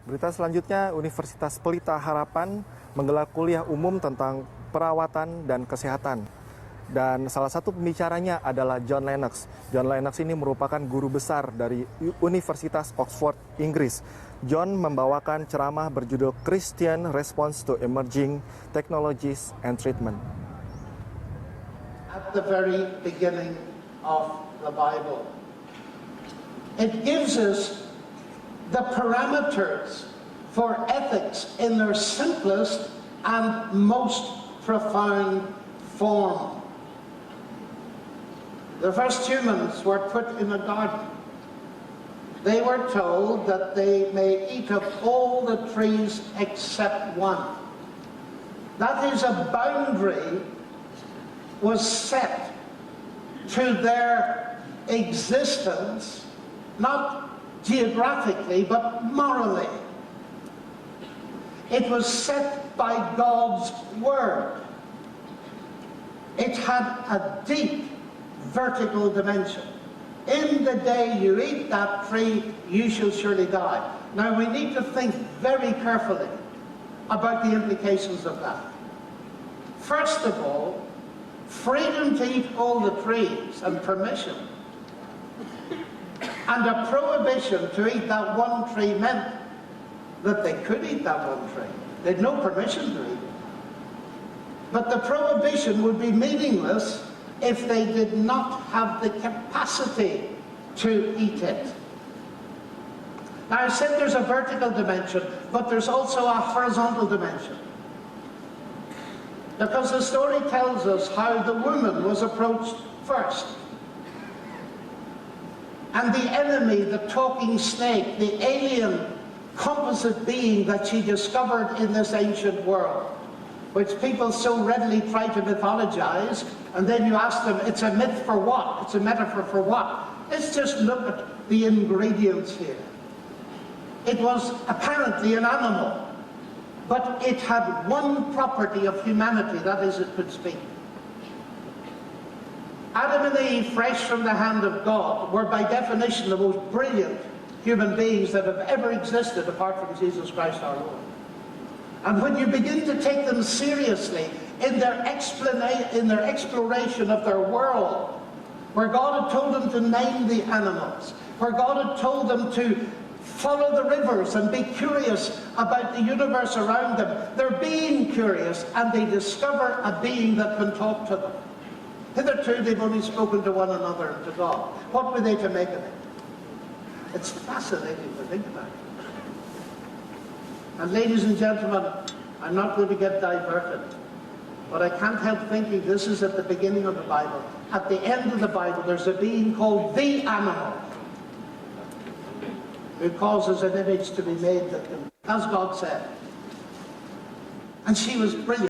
Berita selanjutnya, Universitas Pelita Harapan menggelar kuliah umum tentang perawatan dan kesehatan. Dan salah satu pembicaranya adalah John Lennox. John Lennox ini merupakan guru besar dari Universitas Oxford, Inggris. John membawakan ceramah berjudul Christian Response to Emerging Technologies and Treatment. At the very beginning of the Bible, it gives us the parameters for ethics in their simplest and most profound form. The first humans were put in a garden. They were told that they may eat of all the trees except one. That is, a boundary was set to their existence, not geographically, but morally. It was set by God's word. It had a deep vertical dimension. In the day you eat that tree, you shall surely die. Now we need to think very carefully about the implications of that. First of all, freedom to eat all the trees and permission, and a prohibition to eat that one tree meant that they could eat that one tree. They had no permission to eat it. But the prohibition would be meaningless if they did not have the capacity to eat it. Now I said there's a vertical dimension, but there's also a horizontal dimension. Because the story tells us how the woman was approached first. And the enemy, the talking snake, the alien composite being that she discovered in this ancient world, which people so readily try to mythologize, and then you ask them, it's a myth for what? It's a metaphor for what? Let's just look at the ingredients here. It was apparently an animal, but it had one property of humanity, that is, it could speak. Adam and Eve, fresh from the hand of God, were by definition the most brilliant human beings that have ever existed apart from Jesus Christ our Lord. And when you begin to take them seriously in their exploration of their world, where God had told them to name the animals, where God had told them to follow the rivers and be curious about the universe around them, they're being curious and they discover a being that can talk to them. Hitherto they've only spoken to one another and to God. What were they to make of it? It's fascinating to think about. And ladies and gentlemen, I'm not going to get diverted, but I can't help thinking this is at the beginning of the Bible. At the end of the Bible, there's a being called the animal who causes an image to be made that can, as God said. And she was brilliant.